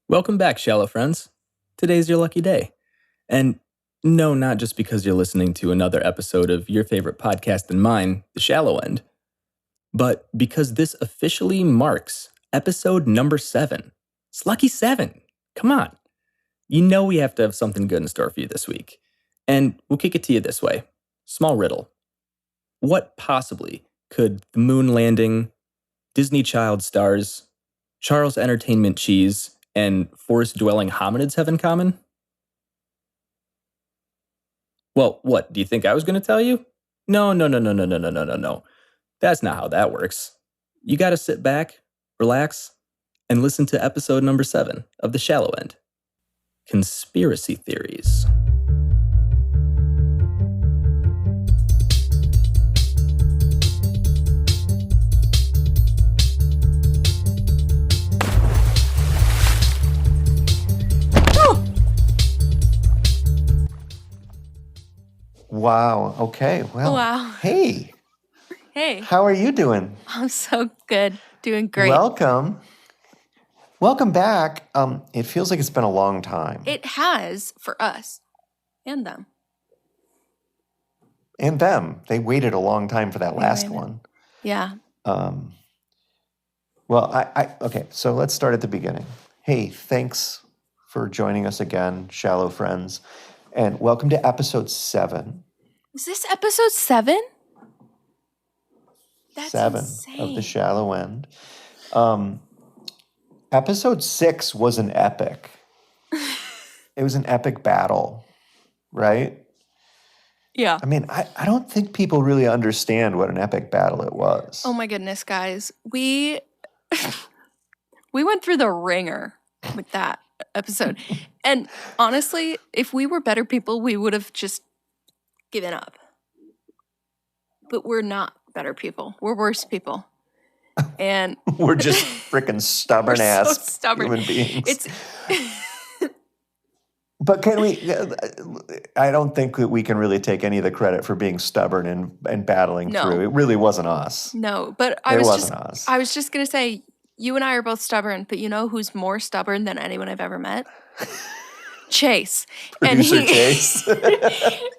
Welcome back, shallow friends. Today's your lucky day. And no, not just because you're listening to another episode of your favorite podcast and mine, The Shallow End, but because this officially marks episode number 7. It's lucky 7. Come on. You know we have to have something good in store for you this week. And we'll kick it to you this way. Small riddle. What possibly could the moon landing, Disney child stars, Charles Entertainment cheese, and forest-dwelling hominids have in common? Well, what, do you think I was going to tell you? No. That's not how that works. You got to sit back, relax, and listen to episode number 7 of The Shallow End. Conspiracy Theories. Wow. Okay. Well. Wow. Hey. Hey. How are you doing? I'm so good. Doing great. Welcome. Welcome back. It feels like it's been a long time. It has for us and them. And them. They waited a long time for that last one. Yeah. Well, okay. So let's start at the beginning. Hey, thanks for joining us again, shallow friends, and welcome to episode 7. Is this episode 7? That's 7 insane. of The Shallow End. Episode 6 was an epic. It was an epic battle, right? Yeah. I mean, I don't think people really understand what an epic battle it was. Oh my goodness, guys. We went through the ringer with that episode. And honestly, if we were better people, we would have just given up. But we're not better people. We're worse people. And we're just freaking stubborn ass human beings. It's But can we? I don't think that we can really take any of the credit for being stubborn and battling through. It really wasn't us. No, but it wasn't us. I was just gonna say, you and I are both stubborn, but you know who's more stubborn than anyone I've ever met? Chase. Producer Chase.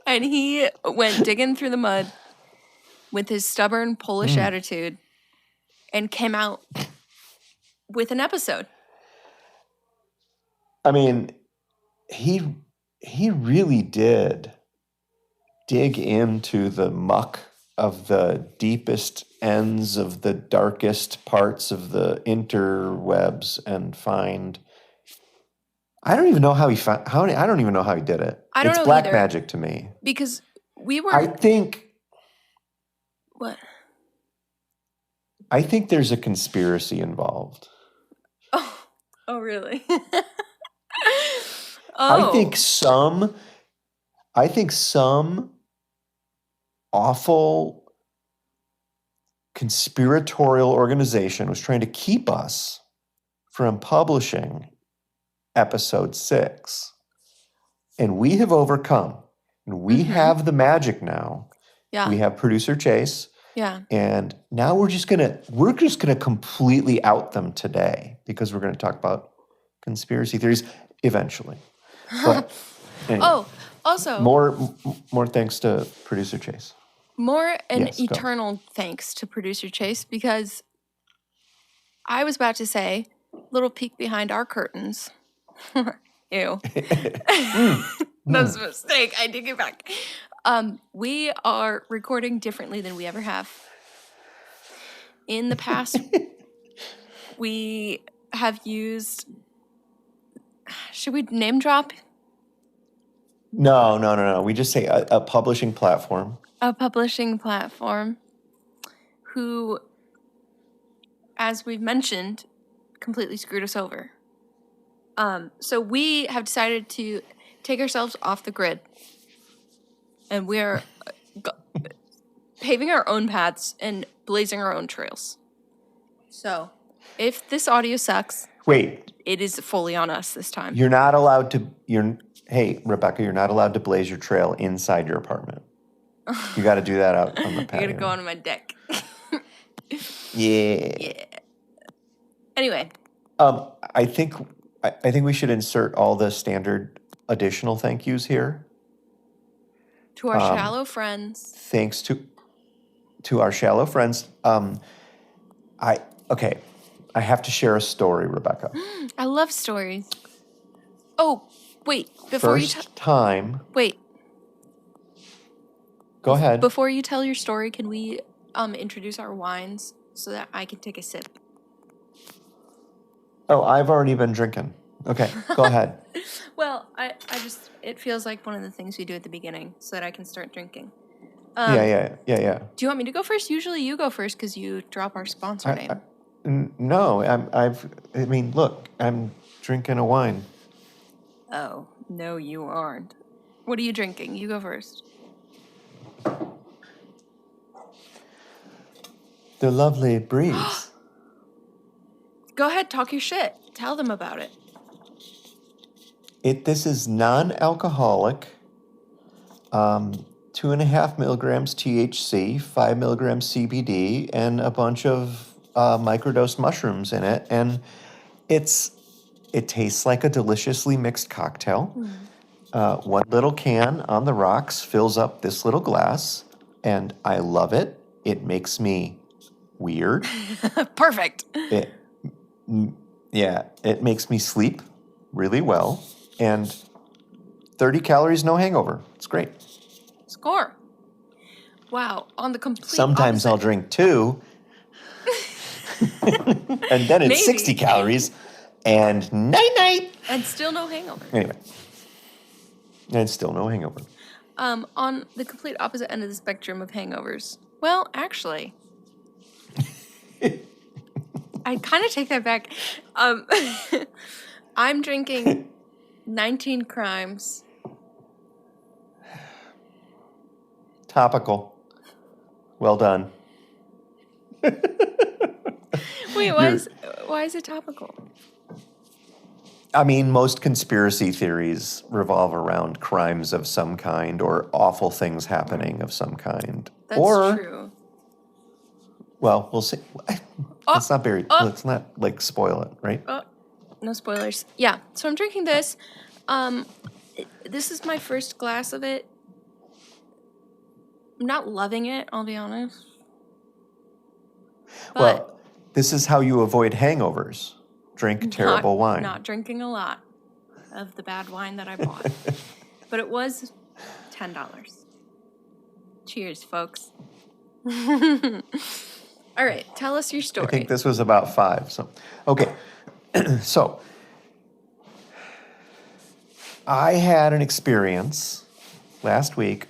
And he went digging through the mud with his stubborn Polish attitude and came out with an episode. I mean, he really did dig into the muck of the deepest ends of the darkest parts of the interwebs and find. I don't even know how he found. I don't even know how he did it. I don't know It's black either, magic to me. Because we were. I think there's a conspiracy involved. Oh, really? I think some awful conspiratorial organization was trying to keep us from publishing episode 6. And we have overcome. And we have the magic now. Yeah. We have producer Chase. Yeah. And now we're just gonna completely out them today because we're gonna talk about conspiracy theories eventually. But anyway, also more thanks to producer Chase. More an Yes, go. eternal thanks to producer Chase, because I was about to say, little peek behind our curtains. Ew. That was a mistake. I take it back. We are recording differently than we ever have. In the past, we have used. Should we name drop? No. We just say a publishing platform. A publishing platform who, as we've mentioned, completely screwed us over. So we have decided to take ourselves off the grid. And we're paving our own paths and blazing our own trails. So if this audio sucks, Wait, it is fully on us this time. you're not allowed to. Hey, Rebecca, you're not allowed to blaze your trail inside your apartment. You got to do that out on the I patio. gotta go on my deck. Yeah. Yeah. Anyway. I think I think we should insert all the standard additional thank yous here. To our shallow friends. Thanks to our shallow friends. I have to share a story, Rebecca. I love stories. Oh, wait. Before First time. Wait. Go ahead. Before you tell your story, can we introduce our wines so that I can take a sip? Oh, I've already been drinking. Okay, go ahead. Well, I just, it feels like one of the things we do at the beginning so that I can start drinking. Yeah. Do you want me to go first? Usually you go first because you drop our sponsor name. No, look, I'm drinking a wine. Oh, no, you aren't. What are you drinking? You go first. The lovely breeze. Go ahead, talk your shit. Tell them about it. This is non-alcoholic, 2.5 milligrams THC, 5 milligrams CBD, and a bunch of microdosed mushrooms in it. And it tastes like a deliciously mixed cocktail. One little can on the rocks fills up this little glass, and I love it. It makes me weird. Perfect. It makes me sleep really well. And 30 calories, no hangover. It's great. Score. Wow. On the complete Sometimes opposite. I'll drink 2. And then it's Maybe. 60 calories. And night-night. And still no hangover. Anyway. And still no hangover. On the complete opposite end of the spectrum of hangovers. Well, actually, I kind of take that back. I'm drinking 19 Crimes. Topical. Well done. Wait, why is it topical? I mean, most conspiracy theories revolve around crimes of some kind or awful things happening of some kind. That's or, true. Well, we'll see. Let's not let's not spoil it, right? No spoilers. Yeah. So I'm drinking this. This is my first glass of it. I'm not loving it, I'll be honest. But Well, this is how you avoid hangovers. Drink terrible wine. Not drinking a lot of the bad wine that I bought. But it was $10. Cheers, folks. All right, tell us your story. I think this was about 5. So, okay. So, I had an experience last week.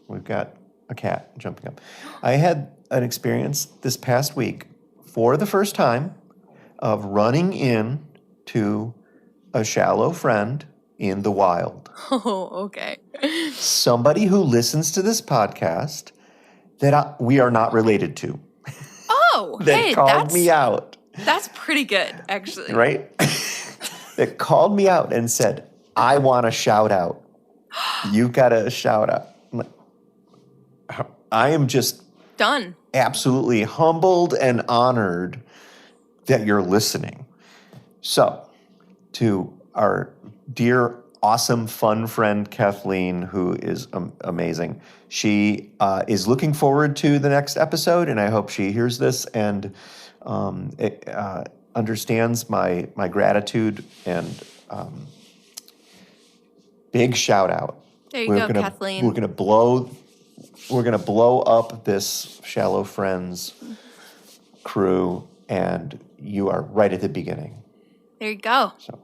We've got a cat jumping up. I had an experience this past week for the first time of running in to a shallow friend in the wild. Oh, okay. Somebody who listens to this podcast that we are not related to. Oh, that hey, called me out. That's pretty good, actually. Right? That called me out and said, I want a shout out. You got a shout out. I am just Done. absolutely humbled and honored that you're listening. So, to our dear, awesome, fun friend Kathleen, who is amazing, she is looking forward to the next episode, and I hope she hears this and understands my gratitude and big shout out. There you go, Kathleen. We're gonna blow up this Shallow Friends crew, and you are right at the beginning. There you go. So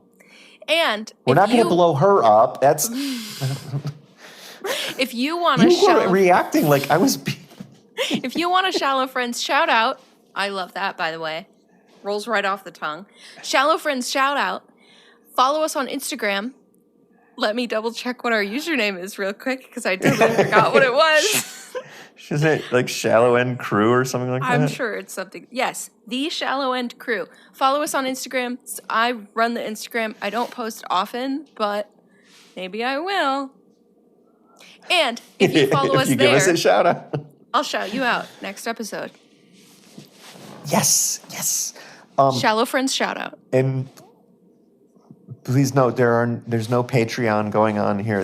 And we're not going to blow her up. That's if you want to you were reacting like I was. If you want a Shallow Friends shout out, I love that, by the way. Rolls right off the tongue. Shallow Friends shout out. Follow us on Instagram. Let me double check what our username is real quick because I totally forgot what it was. Isn't it like Shallow End Crew or something like that? I'm sure it's something. Yes, the Shallow End Crew. Follow us on Instagram. I run the Instagram. I don't post often, but maybe I will. And if you follow us you there, give us a shout out. I'll shout you out next episode. Yes. Shallow Friends shout out. And Please note there's no Patreon going on here.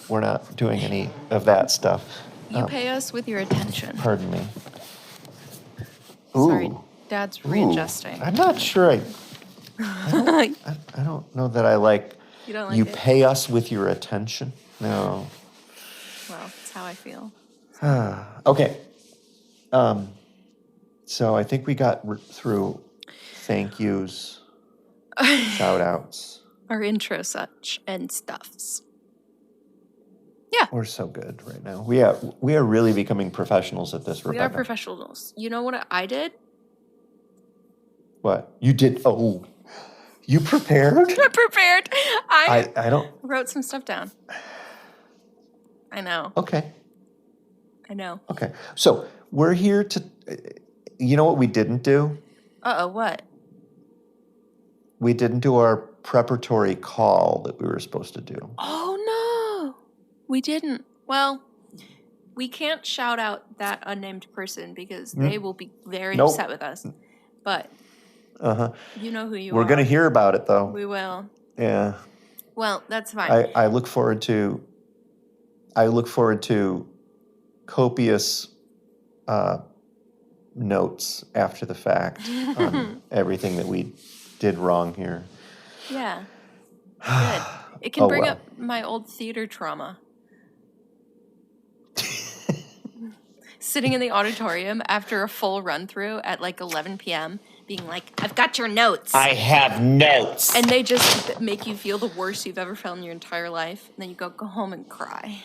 We're not doing any of that stuff. You pay us with your attention. Pardon me. Sorry, Ooh. Dad's readjusting. I'm not sure I don't know that I like You don't like you it? pay us with your attention. No. Well, that's how I feel. Okay. So I think we got through thank yous, shout outs. Our intro such and stuffs. We're so good right now. We are really becoming professionals at this, Rebecca. We are professionals. You know what I did? What? You did? Oh, you prepared? I'm prepared. I don't. wrote some stuff down. I know. Okay. I know. Okay. So we're here to, you know what we didn't do? Uh-oh, what? We didn't do our preparatory call that we were supposed to do. Oh, no. We didn't. Well, we can't shout out that unnamed person because they will be very upset with us. But you know who you are. We're going to hear about it, though. We will. Yeah. Well, that's fine. I look forward to copious notes after the fact on everything that we did wrong here. Yeah. Good. It can bring up my old theater trauma. Sitting in the auditorium after a full run through at like 11 p.m. being like, I've got your notes. I have notes. And they just make you feel the worst you've ever felt in your entire life. And then you go home and cry.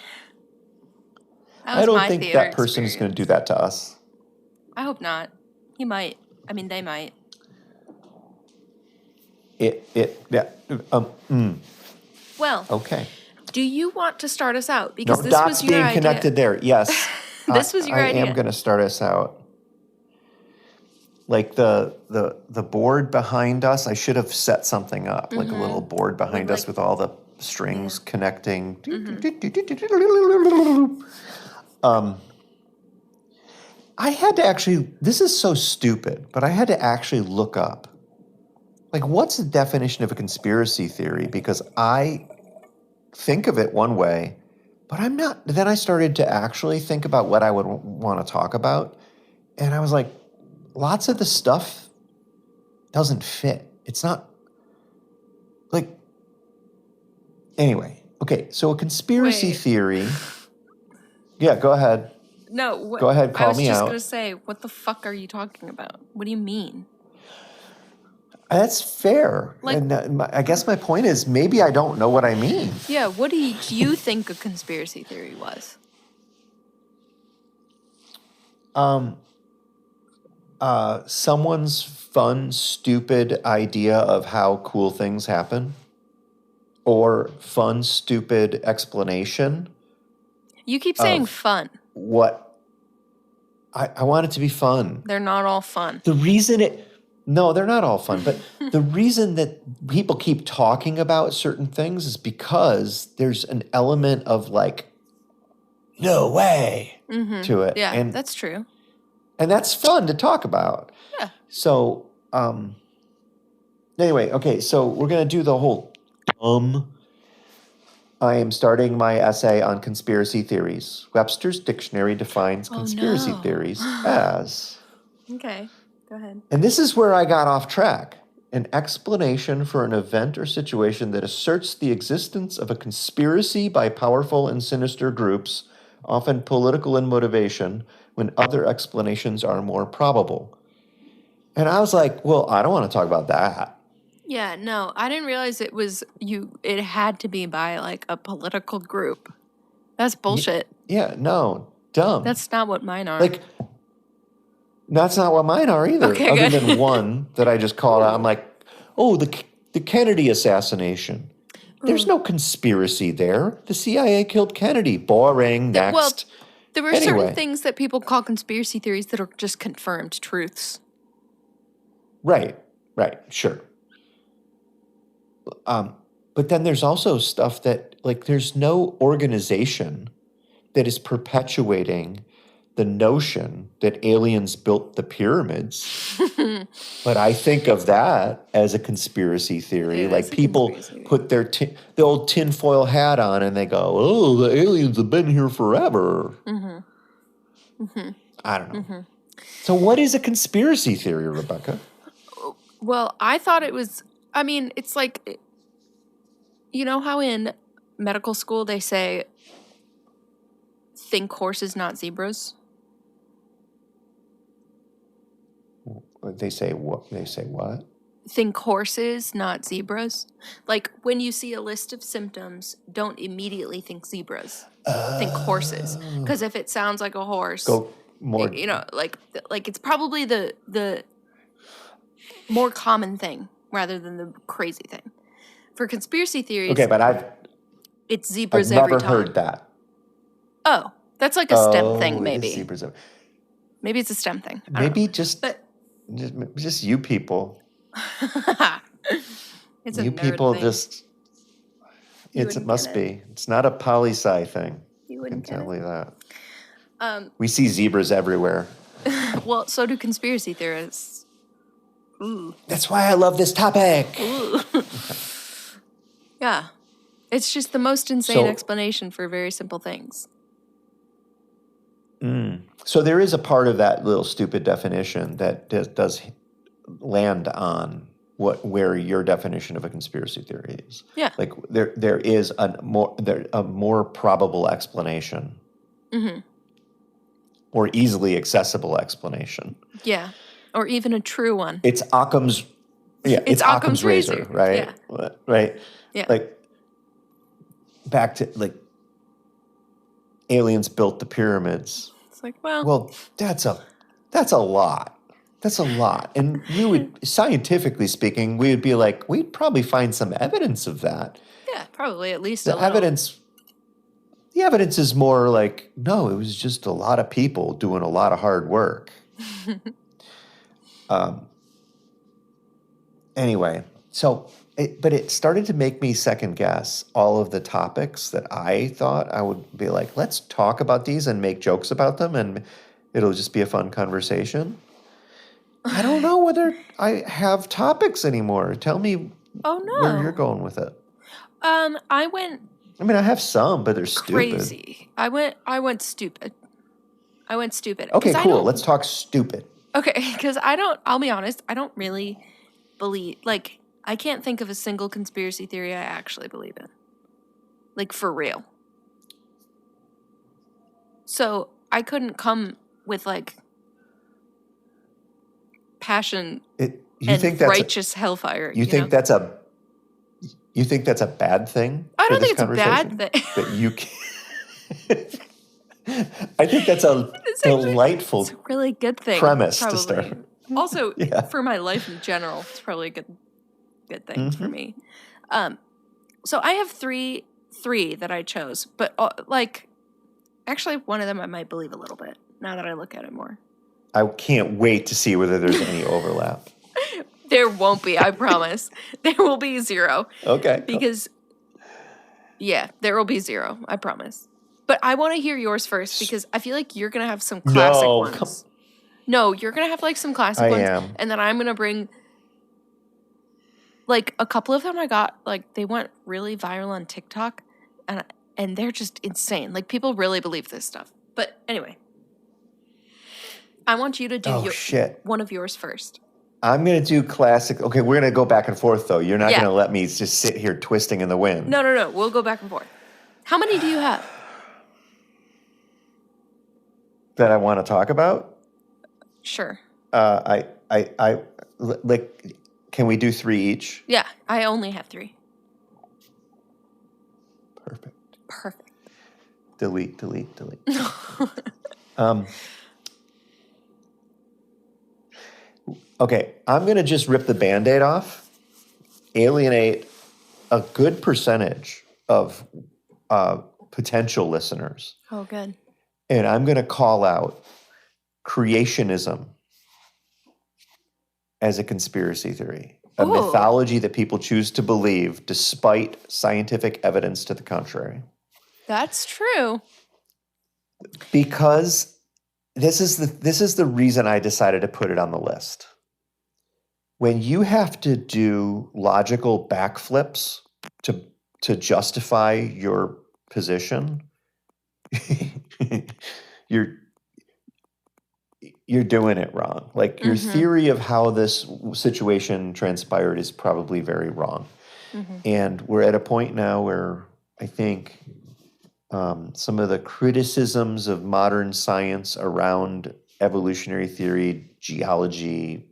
I don't think that person is going to do that to us. I hope not. He might. I mean, they might. Well, okay. Do you want to start us out? Because this dots was your being idea. connected there. Yes. This was your idea. I am going to start us out. Like the board behind us, I should have set something up, like a little board behind us with all the strings connecting. I had to actually, this is so stupid, but I had to actually look up, like, what's the definition of a conspiracy theory? Because I think of it one way, but I'm not. Then I started to actually think about what I would want to talk about. And I was like, lots of the stuff doesn't fit. It's not like, anyway. Okay, so a conspiracy theory. Yeah, go ahead. No, go ahead, call me out. I was just going to say, what the fuck are you talking about? What do you mean? That's fair. Like, and I guess my point is maybe I don't know what I mean. Yeah, what do you think a conspiracy theory was? Someone's fun, stupid idea of how cool things happen, or fun, stupid explanation. You keep saying fun. What? I want it to be fun. They're not all fun. No, they're not all fun. But the reason that people keep talking about certain things is because there's an element of like, no way to it. Yeah, that's true. And that's fun to talk about. Yeah. So, anyway, okay, so we're going to do the whole I am starting my essay on conspiracy theories. Webster's Dictionary defines conspiracy theories as... Okay, go ahead. And this is where I got off track. An explanation for an event or situation that asserts the existence of a conspiracy by powerful and sinister groups, often political in motivation, when other explanations are more probable. And I was like, well, I don't want to talk about that. Yeah, no, I didn't realize it had to be by like a political group. That's bullshit. Yeah, no, dumb. That's not what mine are. Like, that's not what mine are either. Okay, other good. than one that I just called out. I'm like, oh, the Kennedy assassination. There's no conspiracy there. The CIA killed Kennedy. Boring. Next. Well, there were certain things that people call conspiracy theories that are just confirmed truths. Right, sure. But then there's also stuff that, like, there's no organization that is perpetuating the notion that aliens built the pyramids, but I think of that as a conspiracy theory. It Like is a people conspiracy put their the old tinfoil hat on and they go, "Oh, the aliens have been here forever." I don't know. So, what is a conspiracy theory, Rebecca? Well, I thought it was, I mean, it's like, you know how in medical school they say, think horses, not zebras? They say what? They say what? Think horses, not zebras. Like when you see a list of symptoms, don't immediately think zebras. Think horses. Because if it sounds like a horse, Go more. you know, like it's probably the more common thing rather than the crazy thing. For conspiracy theories, Okay, but it's I've zebras every never time. heard that. Oh, that's like a STEM thing, it is maybe. zebras. Maybe it's a STEM thing. I don't Maybe know. just But just you people. it's a You nerd people thing. just. You It wouldn't must get be. It's not a poli-sci thing. You I can wouldn't get tell it. you that. We see zebras everywhere. Well, so do conspiracy theorists. Ooh. That's why I love this topic. Ooh. Yeah. It's just the most insane So- explanation for very simple things. So there is a part of that little stupid definition that does land on where your definition of a conspiracy theory is. Yeah. Like there is a more probable explanation. Or easily accessible explanation. Yeah. Or even a true one. It's Occam's it's Occam's razor, right? Yeah. Right? Yeah. Like back to like aliens built the pyramids. It's like, well, Well, that's a lot. That's a lot. And we would, scientifically speaking, we would be like, we'd probably find some evidence of that. yeah, probably at least a The little. evidence is more like, no, it was just a lot of people doing a lot of hard work. Anyway, so, but it started to make me second guess all of the topics that I thought I would be like, let's talk about these and make jokes about them and it'll just be a fun conversation. I don't know whether I have topics anymore. Tell me Oh no. where you're going with it. I went I mean, I have some, but they're stupid. crazy. I went stupid. I went stupid. Okay, 'Cause I cool. don't- Let's talk stupid. Okay, because I'll be honest, I don't really believe, like, I can't think of a single conspiracy theory I actually believe in. Like, for real. So, I couldn't come with, like, passion You and think that's righteous hellfire. you think know? that's a you think that's a bad thing? I for don't this think it's a bad conversation? thing. That you I think that's a It's actually- delightful It's a really good thing. premise to probably. start. Also, Yeah. for my life in general, it's probably a good thing for Mhm. me. So I have three that I chose, but like, actually, one of them I might believe a little bit now that I look at it more. I can't wait to see whether there's any overlap. There won't be, I promise. There will be zero Okay. because, yeah, there will be zero. I promise. But I want to hear yours first because I feel like you're gonna have some classic No, ones. No, you're gonna have like some classic I ones, am. and then I'm gonna bring like a couple of them. I got like they went really viral on TikTok, and they're just insane. Like people really believe this stuff. But anyway, I want you to do Oh, shit. one of yours first. I'm going to do classic. Okay, we're going to go back and forth, though. You're not Yeah. going to let me just sit here twisting in the wind. No. We'll go back and forth. How many do you have? That I want to talk about? Sure. Like, can we do 3 each? Yeah, I only have 3. Perfect. Perfect. Delete. Okay, I'm going to just rip the Band-Aid off, alienate a good percentage of potential listeners, Oh, good. and I'm going to call out creationism as a conspiracy theory, a Ooh. mythology that people choose to believe despite scientific evidence to the contrary. That's true. Because this is the reason I decided to put it on the list. When you have to do logical backflips to justify your position, you're doing it wrong. Like your theory of how this situation transpired is probably very wrong. And we're at a point now where I think some of the criticisms of modern science around evolutionary theory, geology,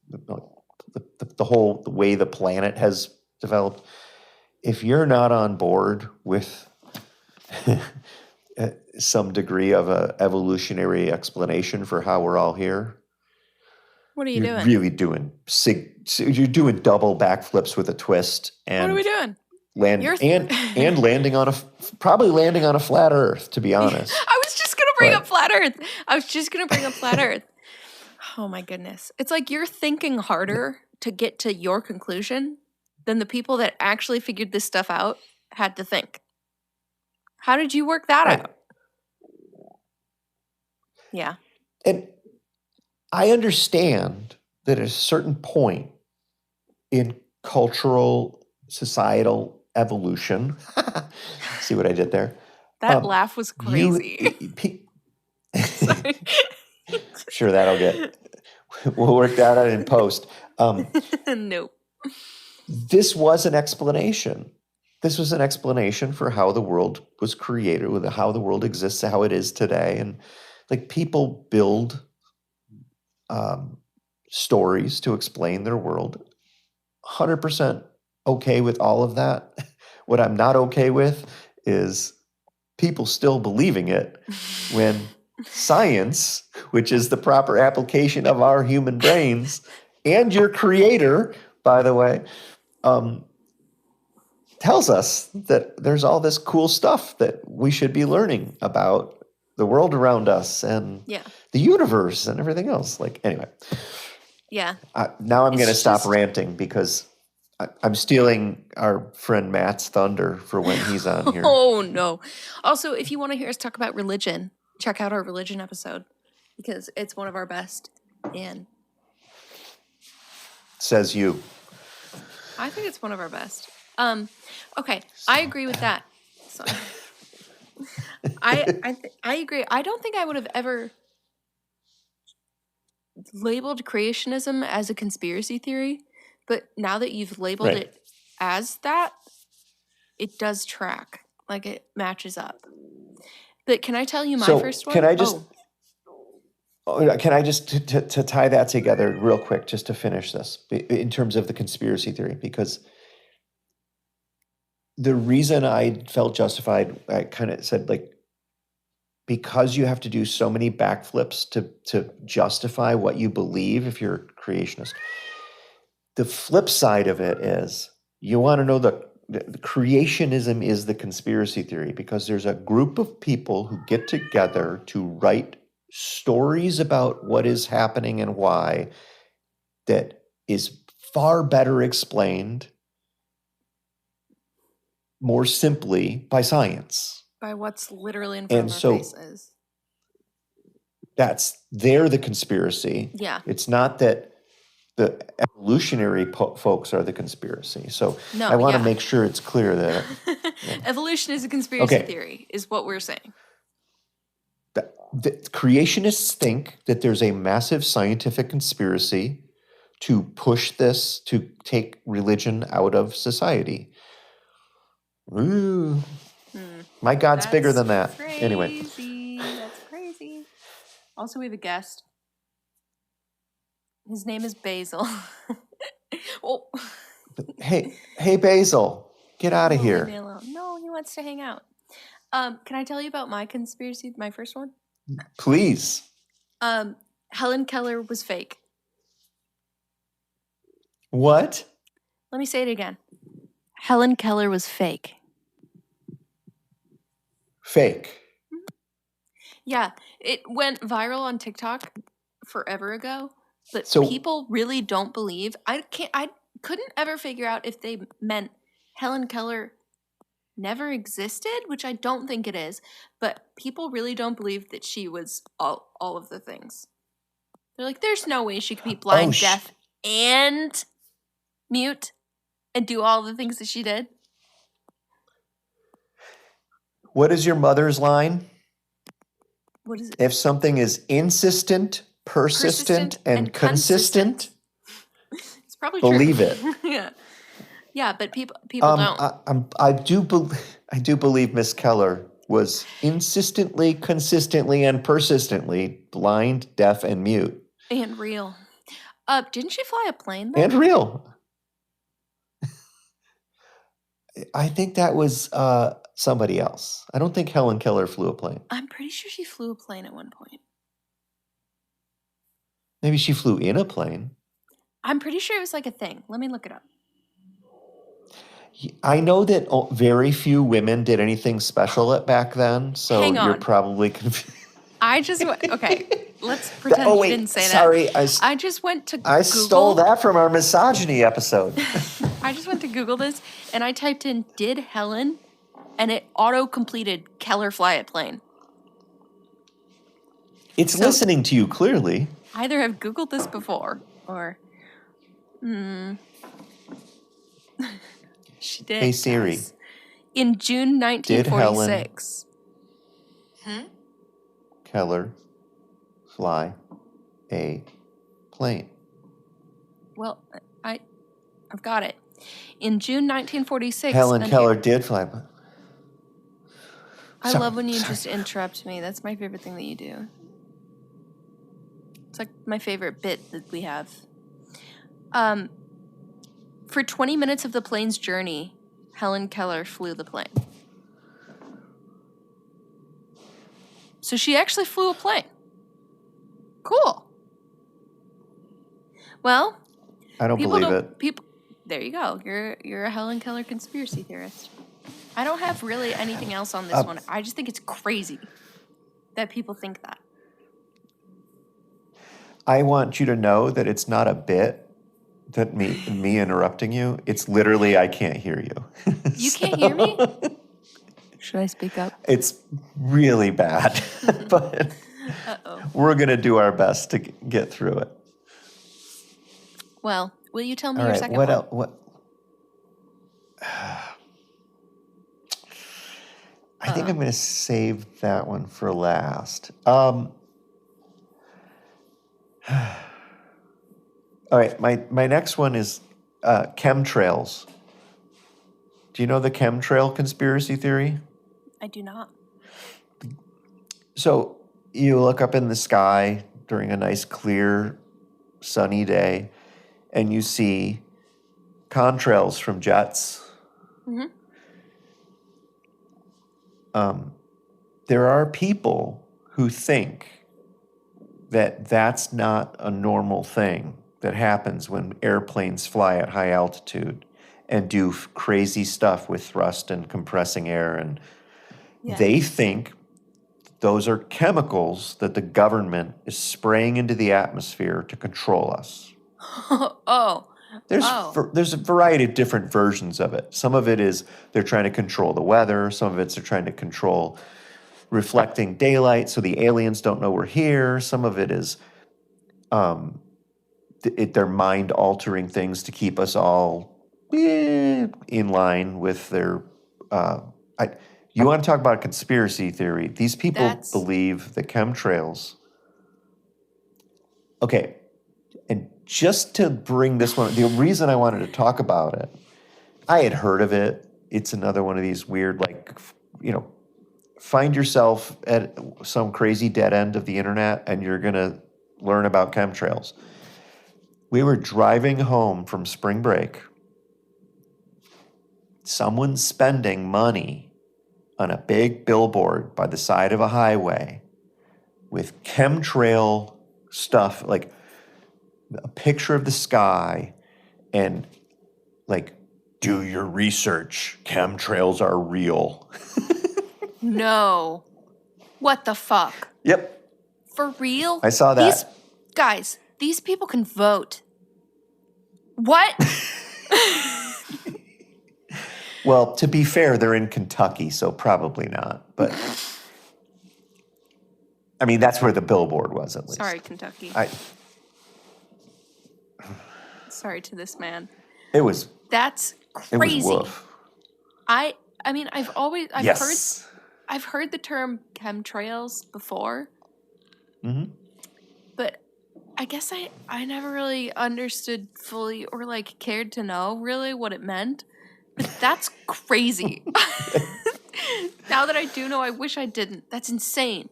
the way the planet has developed, if you're not on board with some degree of a evolutionary explanation for how we're all here, what are you you're doing? really doing you're doing double backflips with a twist. And what are we doing? And landing on probably landing on a flat Earth, to be honest. I was just gonna bring up flat Earth. Oh my goodness. It's like you're thinking harder to get to your conclusion than the people that actually figured this stuff out had to think. How did you work that out? Yeah. And I understand that at a certain point in cultural, societal evolution, see what I did there? That laugh was crazy. Sure, we'll work that out in post. Nope. This was an explanation. This was an explanation for how the world was created, with how the world exists, how it is today. And like people build stories to explain their world. 100% okay with all of that. What I'm not okay with is people still believing it when science, which is the proper application of our human brains, and your creator, by the way, tells us that there's all this cool stuff that we should be learning about the world around us and the universe and everything else. Like, anyway. Yeah. Now I'm going to stop ranting because I'm stealing our friend Matt's thunder for when he's on here. Oh, no. Also, if you want to hear us talk about religion, check out our religion episode because it's one of our best. And says you. I think it's one of our best. Okay, I agree with that. So, I agree. I don't think I would have ever labeled creationism as a conspiracy theory, but now that you've labeled it as that, it does track. Like it matches up. But can I tell you my first one? Can I just to tie that together real quick, just to finish this in terms of the conspiracy theory, because the reason I felt justified, I kind of said, like, because you have to do so many backflips to justify what you believe if you're a creationist. The flip side of it is you want to know the creationism is the conspiracy theory because there's a group of people who get together to write stories about what is happening and why that is far better explained more simply by science. By what's literally in front of our faces. They're the conspiracy. Yeah. It's not that the evolutionary folks are the conspiracy. So I want to make sure it's clear that evolution is a conspiracy theory, is what we're saying. The creationists think that there's a massive scientific conspiracy to push this, to take religion out of society. Ooh. My God's bigger than that. Crazy. Anyway. That's crazy. Also, we have a guest. His name is Basil. Oh. Hey, Basil, get out of here. No, he wants to hang out. Can I tell you about my conspiracy, my first one? Please. Helen Keller was fake. What? Let me say it again. Helen Keller was fake. Fake. Yeah, it went viral on TikTok forever ago, but people really don't believe. I couldn't ever figure out if they meant Helen Keller never existed, which I don't think it is, but people really don't believe that she was all of the things. They're like, there's no way she could be blind, deaf, and mute and do all the things that she did. What is your mother's line? What is it? If something is insistent, persistent and consistent, it's probably true. Believe it. Yeah, but people don't. I do believe Miss Keller was insistently, consistently, and persistently blind, deaf, and mute. And real. Didn't she fly a plane, though? And real. I think that was somebody else. I don't think Helen Keller flew a plane. I'm pretty sure she flew a plane at one point. Maybe she flew in a plane. I'm pretty sure it was like a thing. Let me look it up. I know that very few women did anything special back then, so you're probably confused. I just went, okay, let's pretend you didn't say sorry, that. I just went to Google. I stole that from our misogyny episode. I just went to Google this, and I typed in, did Helen, and it auto-completed Keller fly a plane. It's listening to you, clearly. Either have Googled this before, or... She did. Hey, Siri. Guys. In June 1946. Did Helen Keller fly a plane? Well, I've got it. In June 1946. Helen Keller did fly a plane. I love when you just interrupt me. That's my favorite thing that you do. It's like my favorite bit that we have. For 20 minutes of the plane's journey, Helen Keller flew the plane. So she actually flew a plane. Cool. Well, I don't believe it. There you go. You're a Helen Keller conspiracy theorist. I don't have really anything else on this one. I just think it's crazy that people think that. I want you to know that it's not a bit. That me interrupting you, it's literally I can't hear you. You can't hear me? Should I speak up? It's really bad, but we're going to do our best to get through it. Well, will you tell me your second one? I think I'm going to save that one for last. All right, my next one is chemtrails. Do you know the chemtrail conspiracy theory? I do not. So you look up in the sky during a nice, clear, sunny day, and you see contrails from jets. Mm-hmm. There are people who think that that's not a normal thing that happens when airplanes fly at high altitude and do crazy stuff with thrust and compressing air. And they think those are chemicals that the government is spraying into the atmosphere to control us. There's a variety of different versions of it. Some of it is they're trying to control the weather. Some of it's they're trying to control reflecting daylight so the aliens don't know we're here. Some of it is they're mind-altering things to keep us all in line with their... you want to talk about a conspiracy theory. These people believe the chemtrails... Okay, and just to bring this one... The reason I wanted to talk about it, I had heard of it. It's another one of these weird, find yourself at some crazy dead end of the internet and you're going to learn about chemtrails. We were driving home from spring break. Someone's spending money on a big billboard by the side of a highway with chemtrail stuff, like a picture of the sky and do your research. Chemtrails are real. No. What the fuck? Yep. For real? I saw that. These people can vote. What? Well, to be fair, they're in Kentucky, so probably not. But I mean, that's where the billboard was, at least. Sorry, Kentucky. Sorry to this man. It was. That's It was crazy. woof. I mean, I've Yes. heard the term chemtrails before, Mm-hmm. but I guess I never really understood fully or like cared to know really what it meant. But that's crazy. Now that I do know, I wish I didn't. That's insane.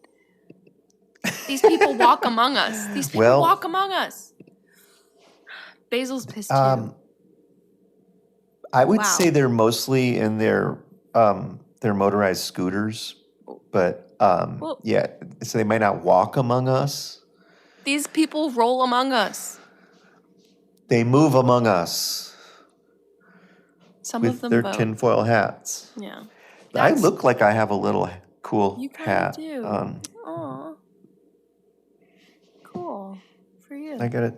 These people walk among us. These people walk among us. Basil's pissed too. I would say they're mostly in their motorized scooters, but yeah, so they might not walk among us. These people roll among us. They move among us. Some with of them their vote. tinfoil hats. Yeah. I look like I have a little cool You hat kind of do. on. Aw. Cool. For you. I gotta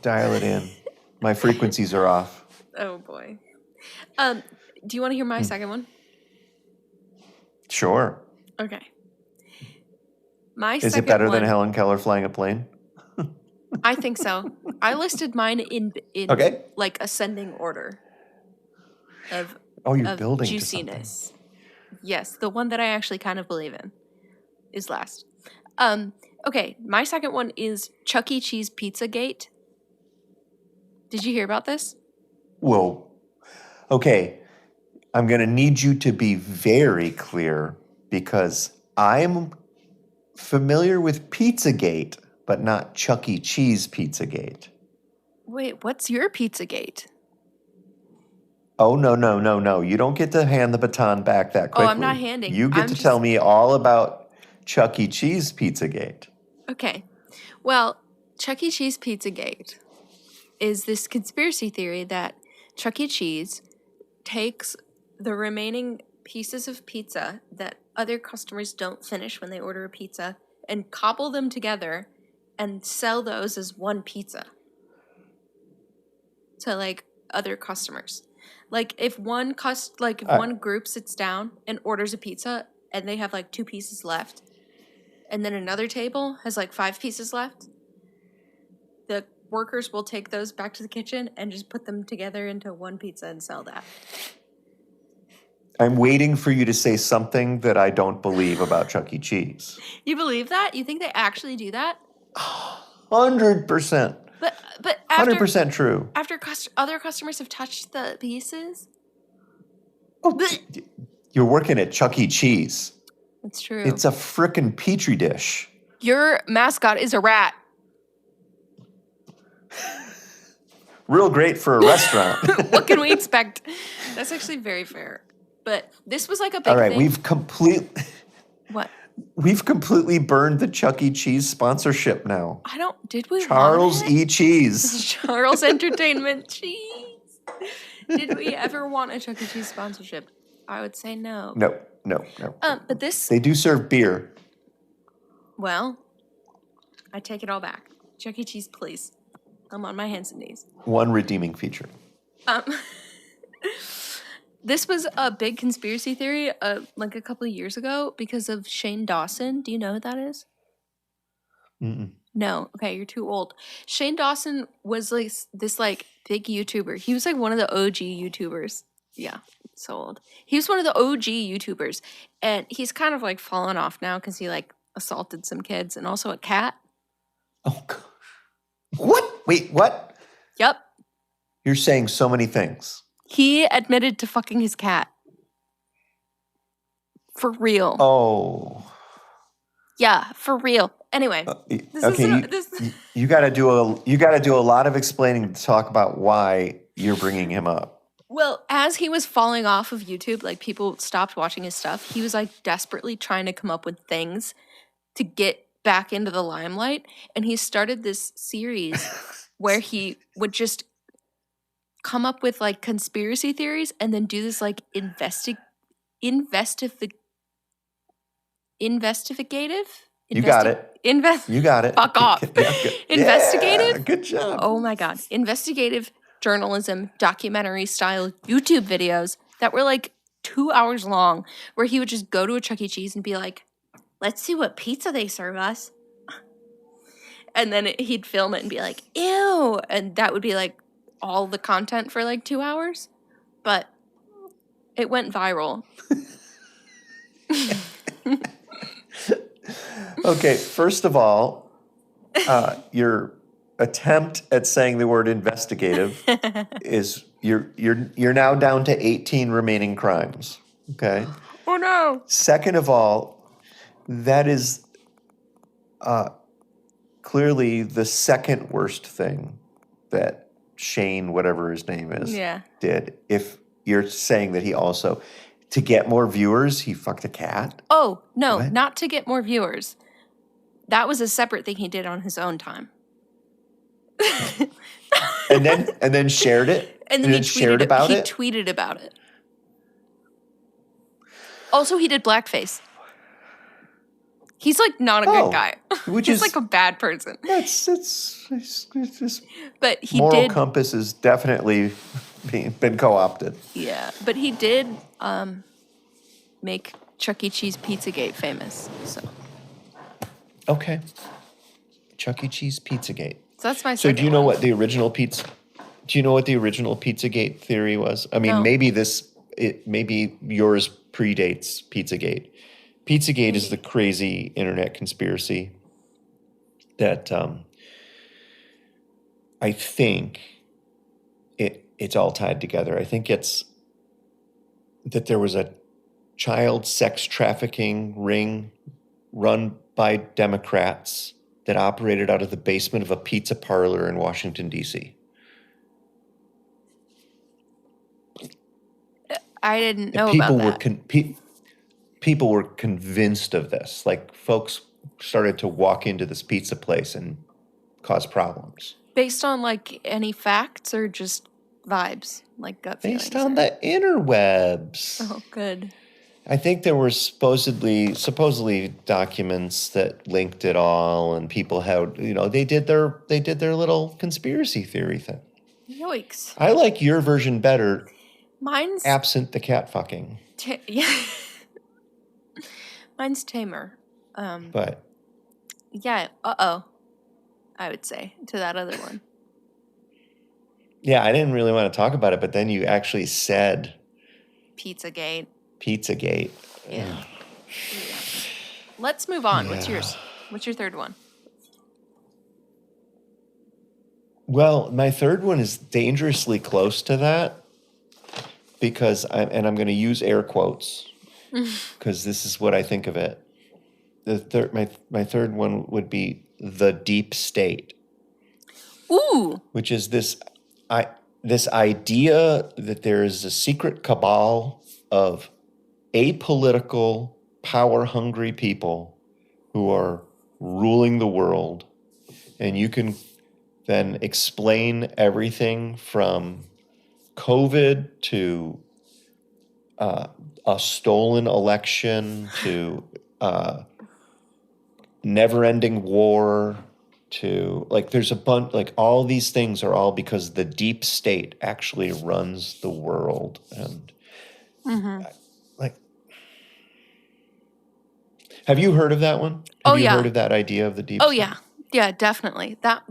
dial it in. My frequencies are off. Oh boy. Do you want to hear my second one? Sure. Okay. Is it better than Helen Keller flying a plane? I think so. I listed mine in Okay. like ascending order of you're building to juiciness. Yes, the one that I actually kind of believe in is last. Okay, my second one is Chuck E. Cheese Pizzagate. Did you hear about this? Whoa. Okay. I'm going to need you to be very clear because I'm familiar with Pizzagate, but not Chuck E. Cheese Pizzagate. Wait, what's your Pizzagate? Oh, no. You don't get to hand the baton back that quickly. Oh, I'm not handing. You get to tell me all about Chuck E. Cheese Pizzagate. Okay. Well, Chuck E. Cheese Pizzagate is this conspiracy theory that Chuck E. Cheese takes the remaining pieces of pizza that other customers don't finish when they order a pizza and cobble them together and sell those as one pizza to like other customers. Like if one group sits down and orders a pizza and they have like 2 pieces left, and then another table has like 5 pieces left, the workers will take those back to the kitchen and just put them together into one pizza and sell that. I'm waiting for you to say something that I don't believe about Chuck E. Cheese. You believe that? You think they actually do that? 100%. But after 100% true. After other customers have touched the pieces? You're working at Chuck E. Cheese. That's true. It's a frickin' petri dish. Your mascot is a rat. Real great for a restaurant. What can we expect? That's actually very fair. But this was like a big thing. All right, we've What? We've completely burned the Chuck E. Cheese sponsorship now. Did we Charles want it? E. Cheese. Charles Entertainment Cheese. Did we ever want a Chuck E. Cheese sponsorship? I would say no. No. But this... They do serve beer. Well, I take it all back. Chuck E. Cheese, please. I'm on my hands and knees. One redeeming feature. This was a big conspiracy theory like a couple of years ago because of Shane Dawson. Do you know who that is? Mm-mm. No. Okay, you're too old. Shane Dawson was like this like big YouTuber. He was like one of the OG YouTubers. Yeah, so old. He was one of the OG YouTubers. And he's kind of like fallen off now because he like assaulted some kids and also a cat. Oh, gosh. What? Wait, what? Yep. You're saying so many things. He admitted to fucking his cat. For real. Oh. Yeah, for real. Anyway. You got to do a lot of explaining to talk about why you're bringing him up. Well, as he was falling off of YouTube, like people stopped watching his stuff, he was like desperately trying to come up with things to get back into the limelight, and he started this series where he would just come up with like conspiracy theories and then do this like investigative. You got it. You got it. Fuck off. Investigative. Yeah, good job. Oh my god. Investigative journalism documentary style YouTube videos that were like 2 hours long, where he would just go to a Chuck E. Cheese and be like, let's see what pizza they serve us. And then he'd film it and be like, ew. And that would be like all the content for like 2 hours. But it went viral. Okay, first of all, your attempt at saying the word investigative is you're now down to 18 remaining crimes. Okay. Oh no. Second of all, that is clearly the second worst thing that Shane, whatever his name is, did. If you're saying that he also, to get more viewers, he fucked a cat. Oh, no, What? not to get more viewers. That was a separate thing he did on his own time. and then shared it. And then he shared about it. He tweeted about it. Also, he did blackface. He's like not a good guy. Which He's is like a bad person. It's just But he moral did. compass has definitely been co-opted. Yeah, but he did make Chuck E. Cheese Pizzagate famous. So Okay. Chuck E. Cheese Pizzagate. so that's my. So do you know second one. what the original pizza? Do you know what the original Pizzagate theory was? I mean, No. maybe yours predates Pizzagate. Pizzagate is the crazy internet conspiracy that I think it's all tied together. I think it's that there was a child sex trafficking ring run by Democrats that operated out of the basement of a pizza parlor in Washington, D.C. I didn't know people about that. People were convinced of this. Like, folks started to walk into this pizza place and cause problems. Based on like any facts or just vibes, like gut feelings? Based on the interwebs. Oh, good. I think there were supposedly documents that linked it all, and people had, they did their little conspiracy theory thing. Yikes. I like your version better, Mine's absent the cat fucking. yeah. Mine's tamer. But Yeah. I would say to that other one. yeah, I didn't really want to talk about it, but then you actually said Pizzagate. Pizzagate. Yeah. Let's move on. What's yours? What's your third one? Well, my third one is dangerously close to that because I'm going to use air quotes because this is what I think of it. My third one would be the deep state. Ooh. Which is this idea that there is a secret cabal of apolitical, power-hungry people who are ruling the world, and you can then explain everything from COVID to a stolen election to never-ending war to, like, there's a bunch, like, all these things are all because the deep state actually runs the world. And like, have you heard of that one? Have you heard of that idea of the deep state? Yeah, definitely. That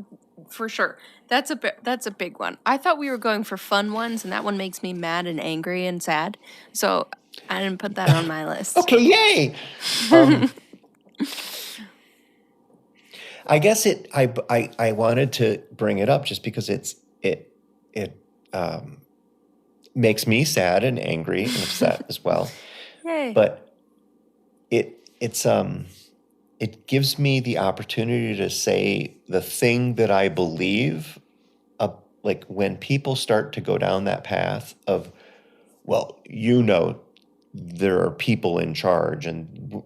for sure. That's a big one. I thought we were going for fun ones, and that one makes me mad and angry and sad. So I didn't put that on my list. Okay, yay! I guess I wanted to bring it up just because it makes me sad and angry and upset as well. Yay. But it gives me the opportunity to say the thing that I believe. Like, when people start to go down that path of, well, there are people in charge, and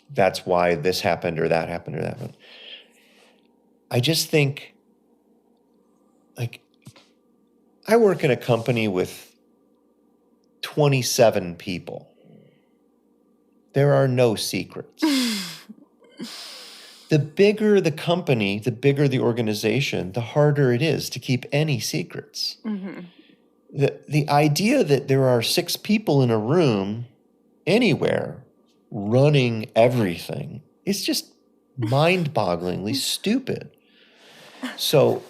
that's why this happened or that happened or that happened. I just think, like, I work in a company with 27 people. There are no secrets. the bigger the company, the bigger the organization, the harder it is to keep any secrets. Mm-hmm. The idea that there are 6 people in a room anywhere running everything is just mind-bogglingly stupid. So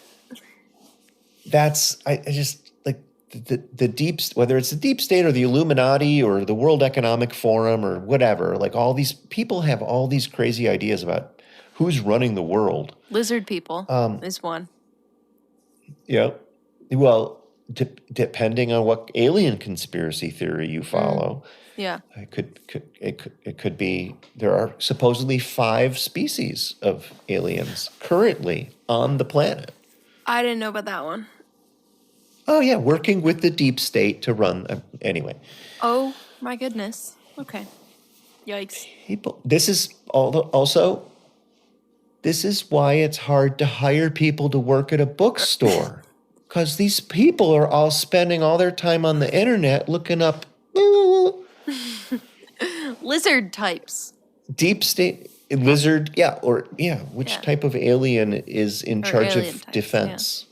I just like the deep, whether it's the deep state or the Illuminati or the World Economic Forum or whatever, like all these people have all these crazy ideas about who's running the world. Lizard people is one. Yeah. Well, depending on what alien conspiracy theory you follow, Yeah. it could be there are supposedly 5 species of aliens currently on the planet. I didn't know about that one. Oh yeah, working with the deep state to run. Anyway, Oh my goodness. Okay. Yikes. people. This is also. This is why it's hard to hire people to work at a bookstore, because these people are all spending all their time on the internet looking up Lizard types. deep state lizard. Which Yeah. type of alien is in charge alien of types, defense?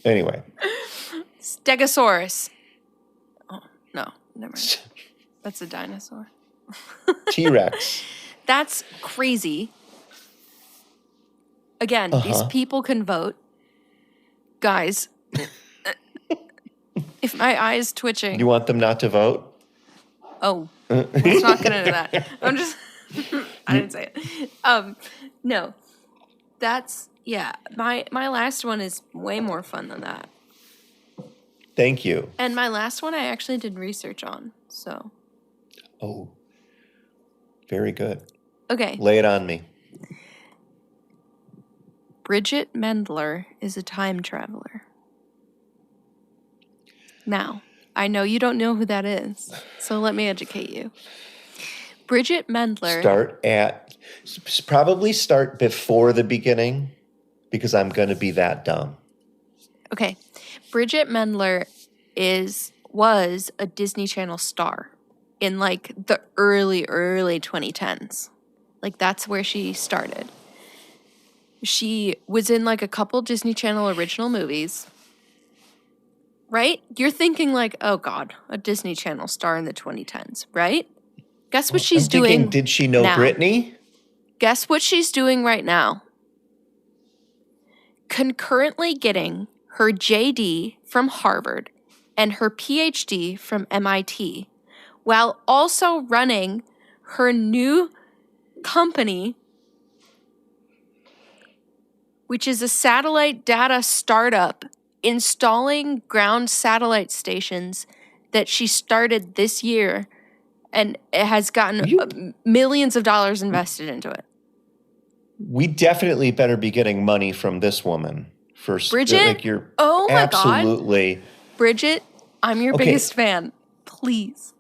Anyway. Stegosaurus. Oh, no. Never mind. That's a dinosaur. T-Rex. That's crazy. Again, these people can vote. Guys, if my eye is twitching. You want them not to vote? Oh, let's not get into that. I'm just, I didn't say it. No, that's, yeah, my last one is way more fun than that. Thank you. And my last one I actually did research on, so. Oh, very good. Okay. Lay it on me. Bridget Mendler is a time traveler. Now, I know you don't know who that is, so let me educate you. Bridget Mendler. Probably start before the beginning, because I'm going to be that dumb. Okay. Bridget Mendler was a Disney Channel star in like the early 2010s. Like that's where she started. She was in like a couple Disney Channel original movies. Right? You're thinking like, oh God, a Disney Channel star in the 2010s, right? Guess what she's doing? Did she know now? Britney? Guess what she's doing right now? Concurrently getting her JD from Harvard and her PhD from MIT, while also running her new company, which is a satellite data startup installing ground satellite stations that she started this year, and it has gotten millions of dollars invested into it. We definitely better be getting money from this woman. Bridget? Like you're oh my absolutely. God. Bridget, I'm your biggest fan. Please.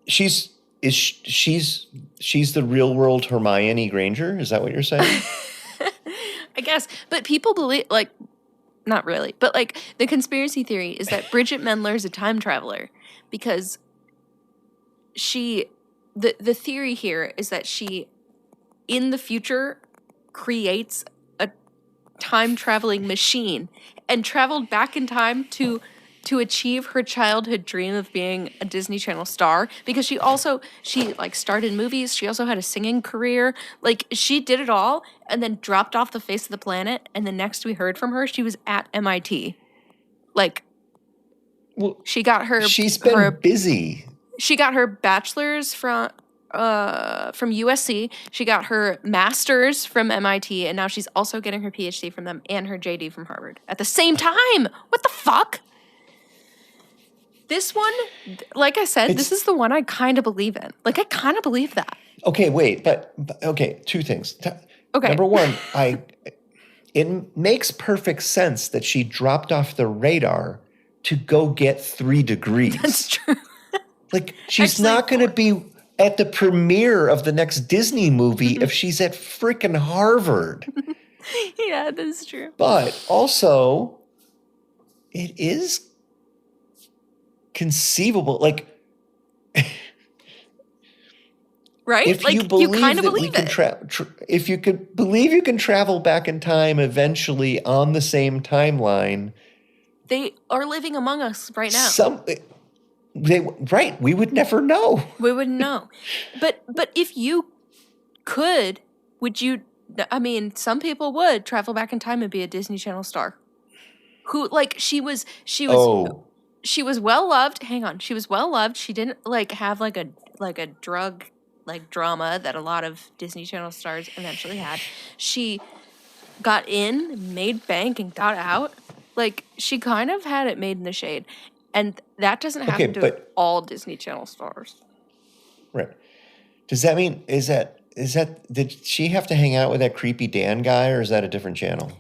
She's the real world Hermione Granger? Is that what you're saying? I guess. But people believe, like, not really, but like the conspiracy theory is that Bridget Mendler is a time traveler because the theory here is that she, in the future, creates a time traveling machine and traveled back in time to achieve her childhood dream of being a Disney Channel star, because she like started movies. She also had a singing career. Like she did it all and then dropped off the face of the planet. And the next we heard from her, she was at MIT. Like, well, she got her. She's been busy. She got her bachelor's from USC. She got her master's from MIT, and now she's also getting her PhD from them and her JD from Harvard at the same time. What the fuck? This one, like I said, this is the one I kind of believe in. Like, I kind of believe that. Okay, wait, but okay, 2 things. Okay. Number one, it makes perfect sense that she dropped off the radar to go get 3 degrees. That's true. Like, she's not going to be at the premiere of the next Disney movie if she's at freaking Harvard. Yeah, that's true. But also, it is conceivable. Like, right? If Like you believe kind of that we believe can it. if you could believe you can travel back in time eventually on the same timeline, They are living among us right now. we would never know. We wouldn't know. But if you could, would you? I mean, some people would travel back in time and be a Disney Channel star. Who like she was Oh, well loved. Hang on, she was well loved. She didn't like have like a drug like drama that a lot of Disney Channel stars eventually had. She got in, made bank, and got out. Like she kind of had it made in the shade, and that doesn't okay, happen to but all Disney Channel stars. right. Does that mean did she have to hang out with that creepy Dan guy, or is that a different channel?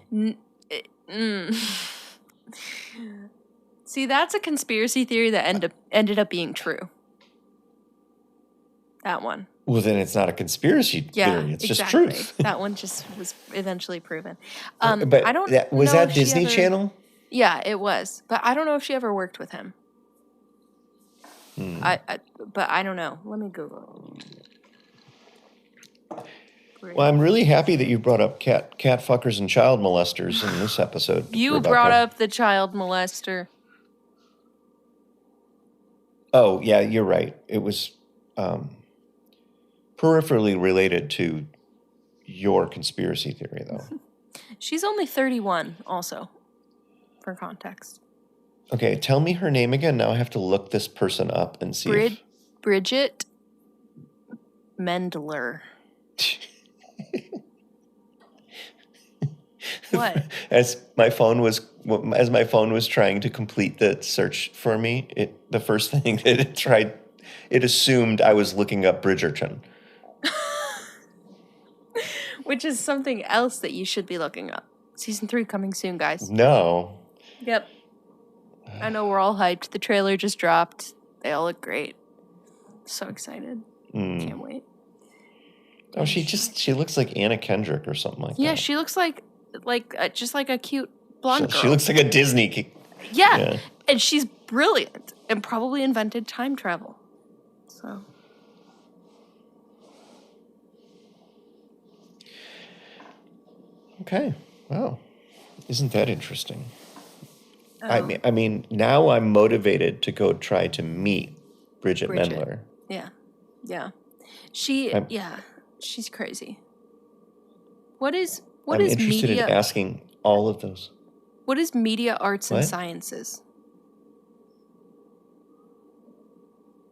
See, that's a conspiracy theory that ended up being true. That one. Well, then it's not a conspiracy theory. It's just truth. That one just was eventually proven. But I don't was know that if she Disney ever- Channel? Yeah, it was. But I don't know if she ever worked with him. But I don't know. Let me Google. Well, I'm really happy that you brought up cat fuckers and child molesters in this episode. You Rebecca. brought up the child molester. Oh, yeah, you're right. It was peripherally related to your conspiracy theory, though. She's only 31, also, for context. Okay, tell me her name again. Now I have to look this person up and see. Bridget Mendler. What? As my phone was trying to complete the search for me, the first thing that it assumed I was looking up Bridgerton. Which is something else that you should be looking up. Season 3 coming soon, guys. No. Yep. I know we're all hyped. The trailer just dropped. They all look great. So excited. Can't wait. Oh, she looks like Anna Kendrick or something like that. Yeah, she looks like just like a cute blonde girl. She looks like a Disney. Yeah, and she's brilliant and probably invented time travel. So. Okay. Wow. Isn't that interesting? I mean, now I'm motivated to go try to meet Bridget Mendler. Yeah. She's crazy. What is I'm interested media? in asking all of those. What is media arts and What? sciences?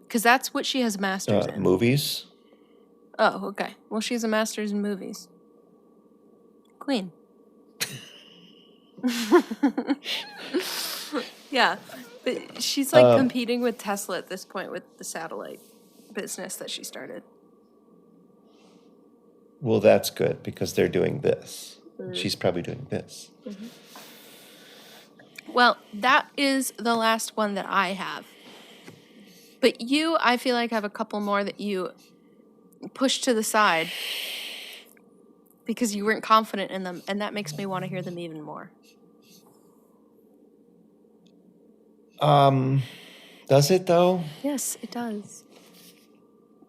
Because that's what she has a master's in. Movies. Oh, okay. Well, she has a master's in movies. Queen. Yeah, but she's like competing with Tesla at this point with the satellite business that she started. Well, that's good because they're doing this. She's probably doing this. Well, that is the last one that I have. But I feel like, have a couple more that you pushed to the side because you weren't confident in them, and that makes me want to hear them even more. Does it though? Yes, it does.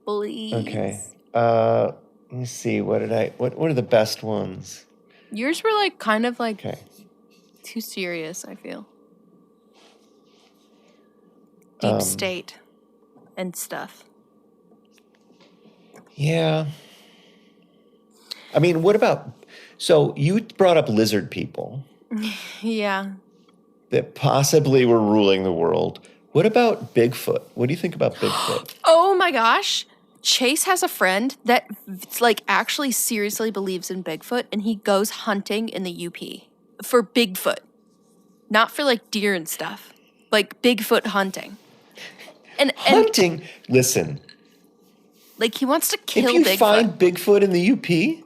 Please. Okay. Let me see. What are the best ones? Yours were like kind of like Okay. too serious, I feel. Deep state and stuff. Yeah. I mean, what about, so you brought up lizard people Yeah. that possibly were ruling the world. What about Bigfoot? What do you think about Bigfoot? Oh my gosh. Chase has a friend that like actually seriously believes in Bigfoot, and he goes hunting in the UP for Bigfoot. Not for like deer and stuff. Like Bigfoot hunting. And Hunting? Listen. Like he wants to kill If you Bigfoot. find Bigfoot in the UP,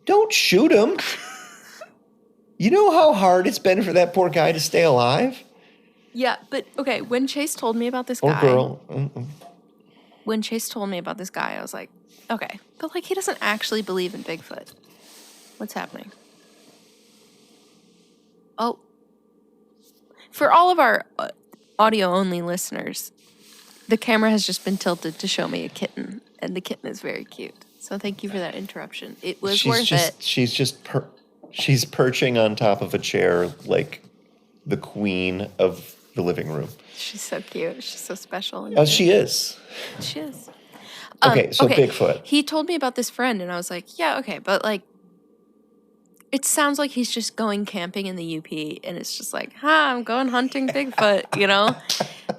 don't shoot him. You know how hard it's been for that poor guy to stay alive? Yeah, but okay, when Chase told me about this Or guy. girl. When Chase told me about this guy, I was like, okay, but like he doesn't actually believe in Bigfoot. What's happening? Oh. For all of our audio-only listeners, the camera has just been tilted to show me a kitten, And the kitten is very cute. So thank you for that interruption. It was worth it. She's perching on top of a chair like the queen of the living room. She's so cute. She's so special. Oh, she is. She is. Okay, so Bigfoot. He told me about this friend, and I was like, yeah, okay. But, like, it sounds like he's just going camping in the UP, and it's just like, I'm going hunting Bigfoot, you know?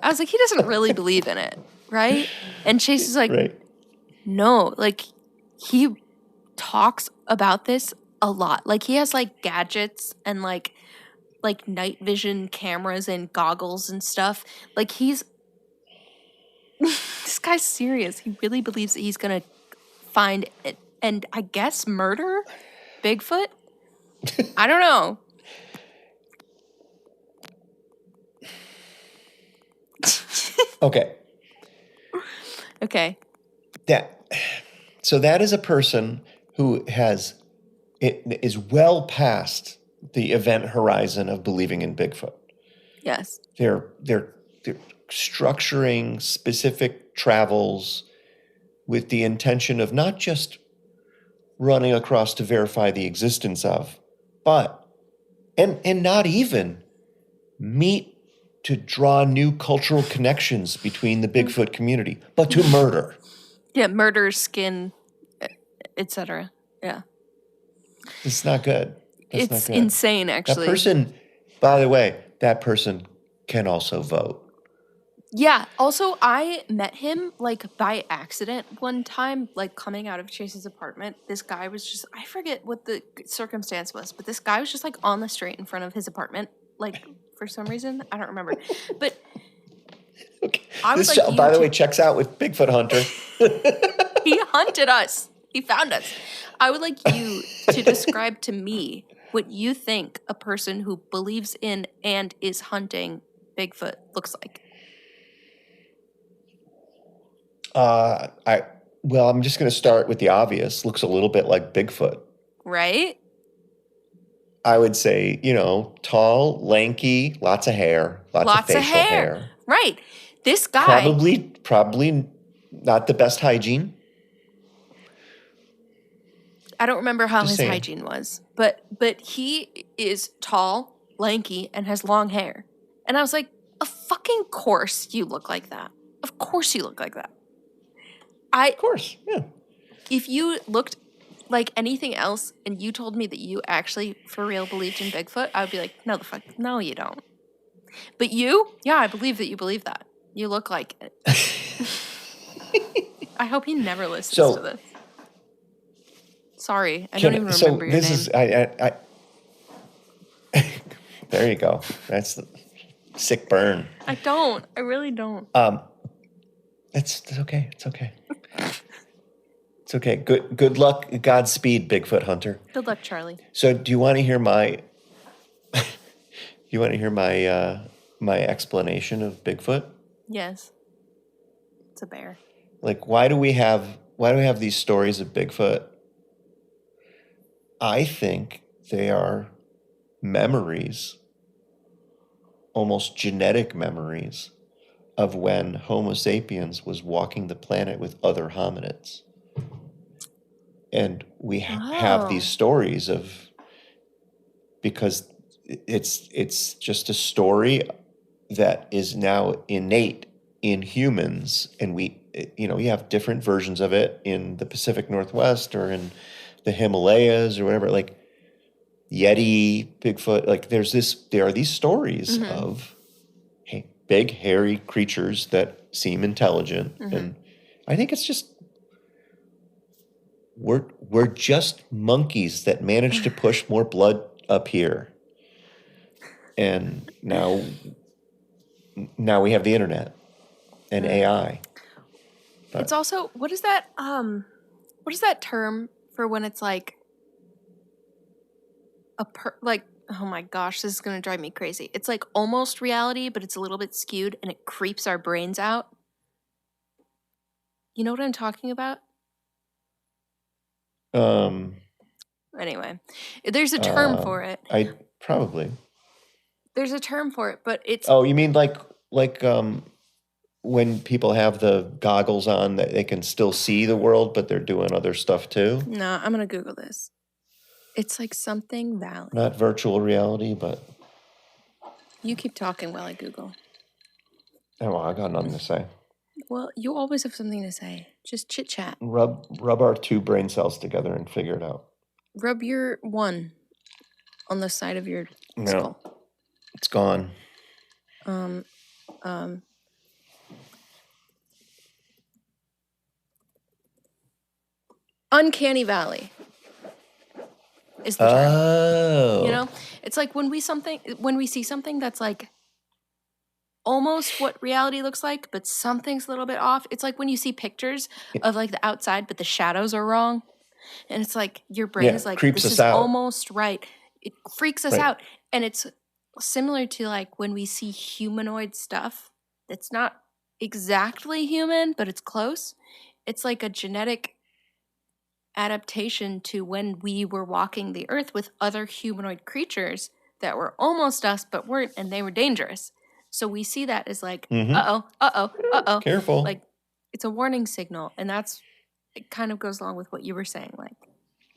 I was like, he doesn't really believe in it, right? And Chase is like, Right. no, like, he talks about this a lot. Like, he has, like, gadgets and, like night vision cameras and goggles and stuff. Like, he's... this guy's serious. He really believes that he's going to find it and, I guess, murder Bigfoot? I don't know. Okay. Okay. So that is a person who is well past the event horizon of believing in Bigfoot. Yes. They're structuring specific travels with the intention of not just running across to verify the existence of, but and not even meet to draw new cultural connections between the Bigfoot community, but to murder. Yeah, murder, skin, etc. Yeah. It's not good. That's It's not good. insane, actually. That person, by the way, that person can also vote. Yeah. Also, I met him like by accident one time, like coming out of Chase's apartment. This guy was just, I forget what the circumstance was, but this guy was just like on the street in front of his apartment, like for some reason. I don't remember. But Okay. I was This, like, by the way, checks out with Bigfoot Hunter. he hunted us. He found us. I would like you to describe to me what you think a person who believes in and is hunting Bigfoot looks like. I'm just going to start with the obvious. Looks a little bit like Bigfoot. Right? I would say, tall, lanky, lots of hair, lots of facial hair. Right. This guy. Probably not the best hygiene. I don't remember how Just his saying. hygiene was, but he is tall, lanky, and has long hair. And I was like, of fucking course you look like that. Of course you look like that. Of course, yeah. If you looked like anything else and you told me that you actually for real believed in Bigfoot, I would be like, no, the fuck, no, you don't. But you, yeah, I believe that you believe that. You look like it. I hope he never listens to this. Sorry, I don't even remember your name. There you go. That's the sick burn. I don't. I really don't. It's okay. It's okay. It's okay. Good luck. Godspeed, Bigfoot Hunter. Good luck, Charlie. So, do you want to hear my? My explanation of Bigfoot? Yes. It's a bear. Like, why do we have these stories of Bigfoot? I think they are memories, almost genetic memories, of when Homo sapiens was walking the planet with other hominids. And we have these stories of, because it's just a story that is now innate in humans, and you have different versions of it in the Pacific Northwest or in the Himalayas or whatever, like Yeti, Bigfoot, like there are these stories of big hairy creatures that seem intelligent. And I think it's just we're just monkeys that managed to push more blood up here. And now we have the internet and AI. But it's also, what is that term for when it's like oh my gosh, this is going to drive me crazy. It's like almost reality, but it's a little bit skewed and it creeps our brains out. You know what I'm talking about? Anyway, there's a term for it. Probably. There's a term for it, but it's... Oh, you mean like when people have the goggles on that they can still see the world, but they're doing other stuff too? No, I'm going to Google this. It's like something Valley. Not virtual reality, but You keep talking while I Google. oh, I got nothing to say. Well, you always have something to say. Just chit chat. Rub our two brain cells together and figure it out. Rub your one on the side of your skull. It's gone. Uncanny Valley is the term. Oh. You know, it's like when we see something that's like almost what reality looks like, but something's a little bit off. It's like when you see pictures of like the outside, but the shadows are wrong. And it's like your brain is like, creeps this us is out. almost right. It freaks us out. And it's similar to like when we see humanoid stuff that's not exactly human, but it's close. It's like a genetic adaptation to when we were walking the earth with other humanoid creatures that were almost us but weren't, and they were dangerous. So we see that as like, uh-oh. Careful. Like it's a warning signal, and it kind of goes along with what you were saying. Like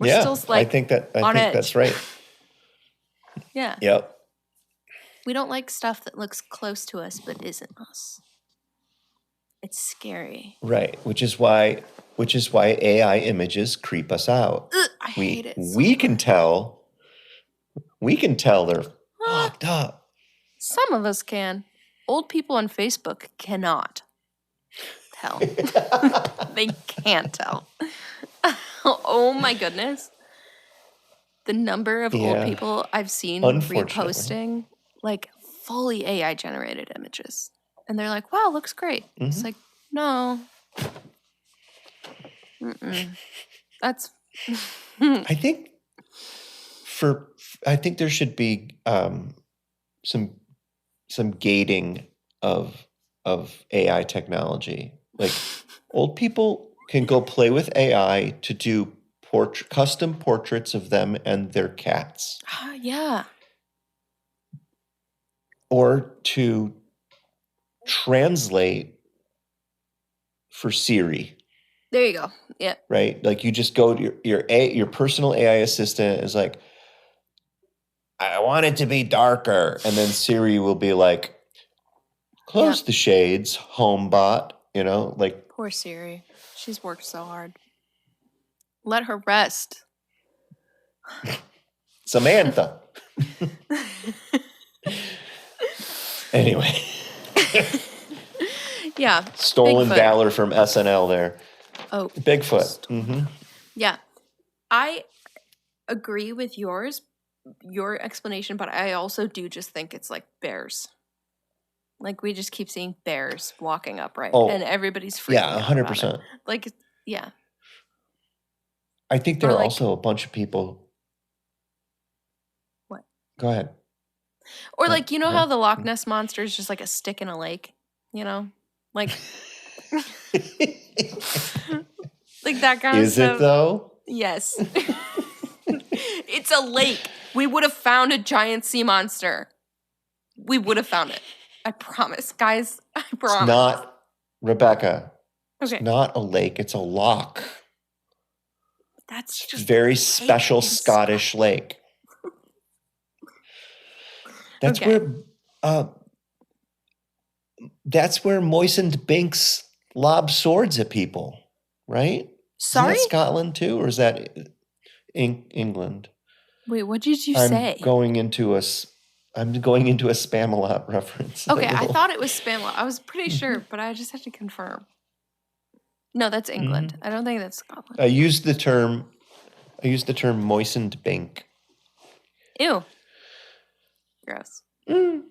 we're still like I think edge. That's right. Yeah. Yep. We don't like stuff that looks close to us but isn't us. It's scary. Right, which is why AI images creep us out. Ugh, I hate it. We can tell they're fucked up. Some of us can. Old people on Facebook cannot tell. They can't tell. Oh my goodness. The number of old people I've seen reposting like fully AI generated images. And they're like, wow, looks great. Mm-hmm. It's like, no. That's I think there should be some gating of AI technology. Like old people can go play with AI to do custom portraits of them and their cats. Yeah. Or to translate for Siri. There you go. Yeah. Right? Like you just go to your personal AI assistant is like, I want it to be darker. And then Siri will be like, close the shades, homebot, like. Poor Siri. She's worked so hard. Let her rest. Samantha. Anyway. Yeah. Stolen Bigfoot. valor from SNL there. Oh. Bigfoot. Mm-hmm. Yeah. I agree with your explanation, but I also do just think it's like bears. Like we just keep seeing bears walking upright, and everybody's freaking out. 100%. Like, yeah. I think there are also a bunch of people. What? Go ahead. Or like, you know how the Loch Ness Monster is just like a stick in a lake, like like that kind of stuff. Is it though? Yes. It's a lake. We would have found a giant sea monster. We would have found it. I promise, guys. I promise. It's not, Rebecca. Okay. It's not a lake. It's a loch. That's just very special Scottish lake. That's where moistened binks lob swords at people, right? Sorry? Is that Scotland too, or is that England? Wait, what did you say? I'm going into a Spam-A-Lot reference. Okay, I thought it was Spam-A-Lot. I was pretty sure, but I just had to confirm. No, that's England. Mm-hmm. I don't think that's Scotland. I used the term moistened bink. Ew. Gross. Ew.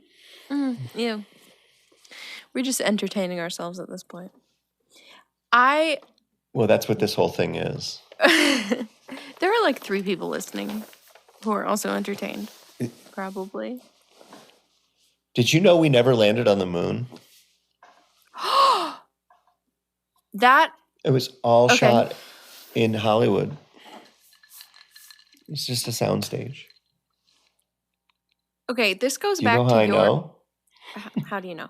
We're just entertaining ourselves at this point. Well, that's what this whole thing is. There are like 3 people listening who are also entertained. Probably. Did you know we never landed on the moon? It was all shot in Hollywood. It's just a soundstage. Okay, this goes back to how I know? How do you know?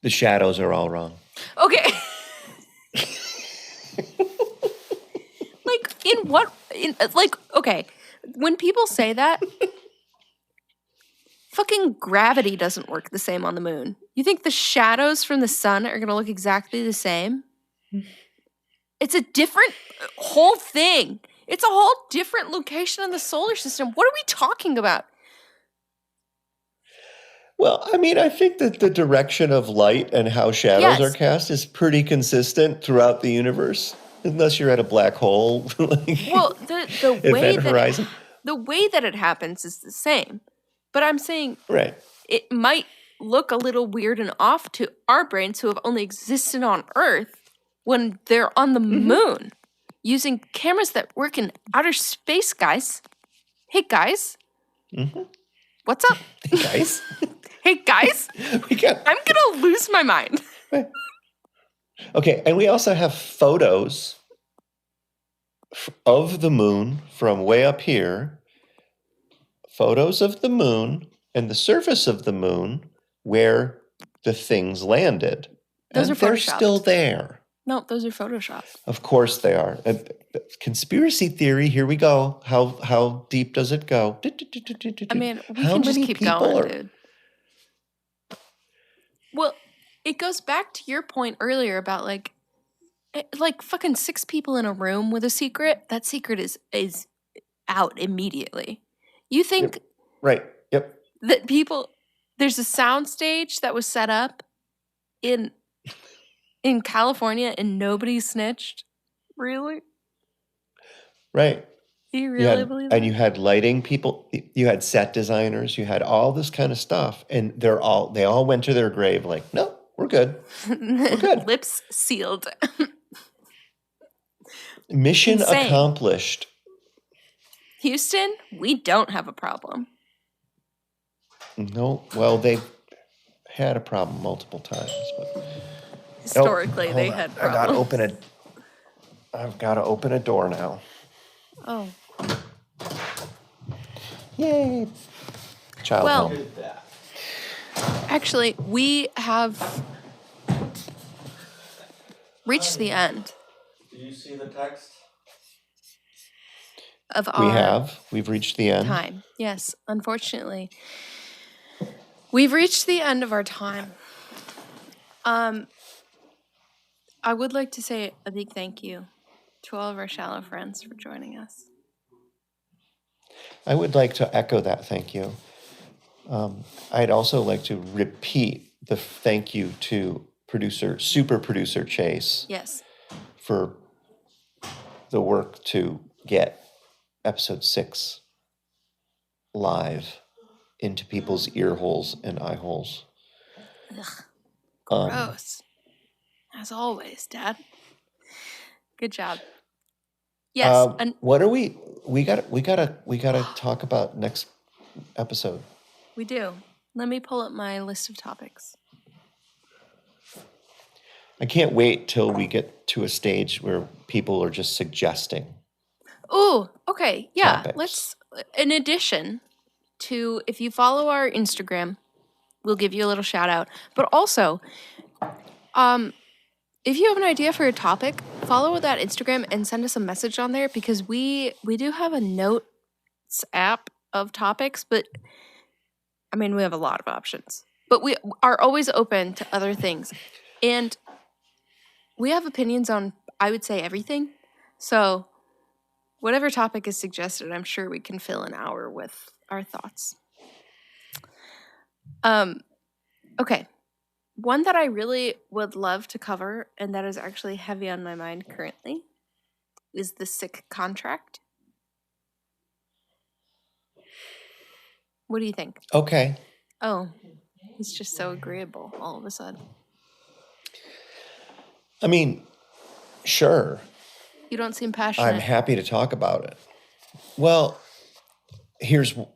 The shadows are all wrong. Okay. Okay, when people say that, fucking gravity doesn't work the same on the moon. You think the shadows from the sun are going to look exactly the same? It's a different whole thing. It's a whole different location in the solar system. What are we talking about? Well, I mean, I think that the direction of light and how shadows Yes. are cast is pretty consistent throughout the universe, unless you're at a black hole. Well, the way Event that horizon. the way that it happens is the same. But I'm saying Right. it might look a little weird and off to our brains who have only existed on Earth when they're on the moon using cameras that work in outer space, guys. Hey, guys. What's up? Hey, guys. Hey, guys. I'm going to lose my mind. Okay, and we also have photos of the moon from way up here. Photos of the moon and the surface of the moon where the things landed. Those and are they're photoshopped. still there. No, those are photoshopped. Of course they are. Conspiracy theory, here we go. How deep does it go? I mean, we How can just many keep people going, are- dude. Well, it goes back to your point earlier about like fucking 6 people in a room with a secret. That secret is out immediately. You think Right, yep. that there's a sound stage that was set up in California and nobody snitched? Really? Right. You really believe that? And you had lighting people, you had set designers, you had all this kind of stuff, and they all went to their grave like, no, we're good. We're good. Lips sealed. Mission Insane. accomplished. Houston, we don't have a problem. No, well, they've had a problem multiple times, but Historically, hold they on. had problems. I've got to open a door now. Oh. Yay. Child Well, home. actually, we have reached the end Do you see the text? of our We've reached the end. time. Yes, unfortunately. We've reached the end of our time. I would like to say a big thank you to all of our shallow friends for joining us. I would like to echo that thank you. I'd also like to repeat the thank you to super producer Chase Yes. for the work to get episode 6 live into people's ear holes and eye holes. Ugh, Um, gross. As always, Dad. Good job. Yes, and what are we gotta talk about next episode? we do. Let me pull up my list of topics. I can't wait till we get to a stage where people are just suggesting. Ooh, okay. Yeah. Topics. Let's, in addition to, if you follow our Instagram, we'll give you a little shout out. But also, if you have an idea for a topic, follow that Instagram and send us a message on there because we do have a notes app of topics, but I mean, we have a lot of options. But we are always open to other things. And we have opinions on, I would say, everything. So whatever topic is suggested, I'm sure we can fill an hour with our thoughts. Okay. One that I really would love to cover, and that is actually heavy on my mind currently, is the sick contract. What do you think? Okay. Oh, he's just so agreeable all of a sudden. I mean, sure. You don't seem passionate. I'm happy to talk about it. Well,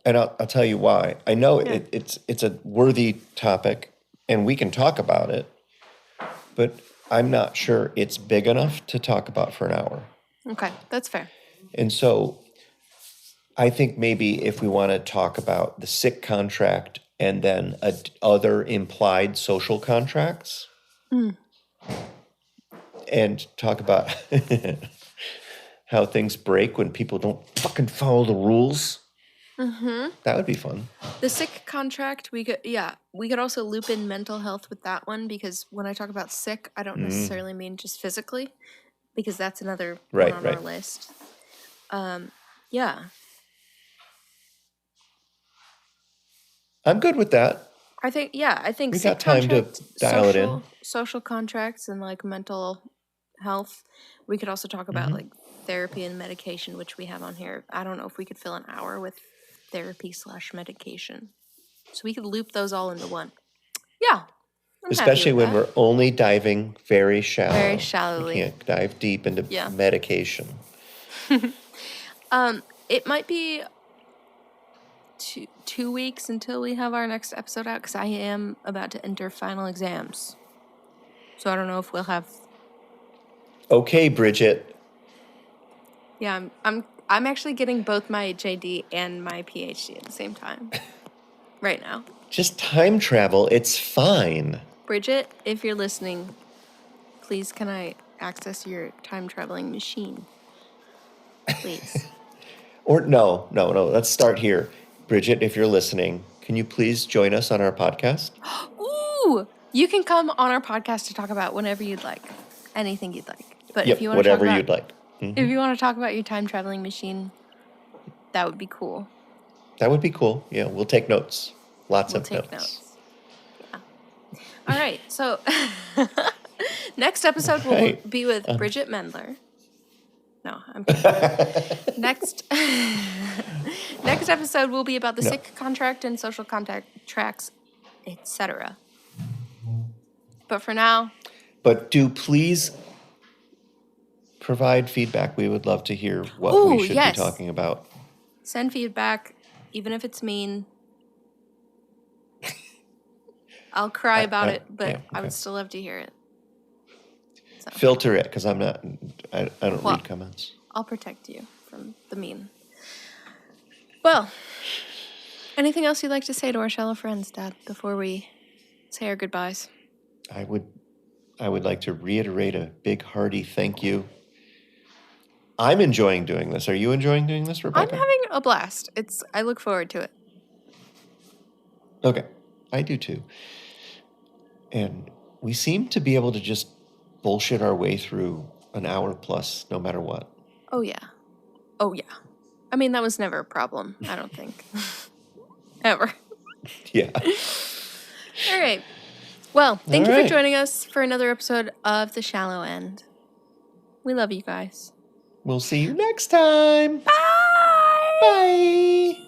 I'll tell you why. I know it's a worthy topic, and we can talk about it, but I'm not sure it's big enough to talk about for an hour. Okay, that's fair. And so I think maybe if we want to talk about the sick contract and then other implied social contracts, and talk about how things break when people don't fucking follow the rules. That would be fun. The sick contract, we could also loop in mental health with that one, because when I talk about sick, I don't necessarily mean just physically, because that's another one on our list. Yeah. I'm good with that. I think We sick got time to contract, dial it in. social contracts, and like mental health. We could also talk about like therapy and medication, which we have on here. I don't know if we could fill an hour with therapy/medication. So we could loop those all into one. Yeah. Especially when we're only diving very shallow. Very shallowly. We can't dive deep into medication. It might be 2 weeks until we have our next episode out, because I am about to enter final exams. So I don't know if we'll have. Okay, Bridget. Yeah, I'm actually getting both my JD and my PhD at the same time right now. Just time travel. It's fine. Bridget, if you're listening, please can I access your time traveling machine? Please. Or no. Let's start here. Bridget, if you're listening, can you please join us on our podcast? Ooh! You can come on our podcast to talk about whenever you'd like. Anything you'd like. But Yep, if you want whatever to talk you'd like. If you want to talk about your time traveling machine, that would be cool. That would be cool. Yeah, we'll take notes. Lots of notes. Yeah. All right. So next episode will be with Bridget Mendler. No, I'm kidding. Next episode will be about the sick contract and social contracts, etc. But for now. But do please provide feedback. We would love to hear what we should be talking about. Send feedback, even if it's mean. I'll cry about it, but I would still love to hear it. So. Filter it, because I don't read comments. I'll protect you from the mean. Well, anything else you'd like to say to our shallow friends, Dad, before we say our goodbyes? I would like to reiterate a big hearty thank you. I'm enjoying doing this. Are you enjoying doing this, Rebecca? I'm having a blast. I look forward to it. Okay, I do too. And we seem to be able to just bullshit our way through an hour plus, no matter what. Oh, yeah. I mean, that was never a problem, I don't think. Ever. Yeah. All right. Well, thank you for joining us for another episode of The Shallow End. We love you guys. We'll see you next time. Bye! Bye!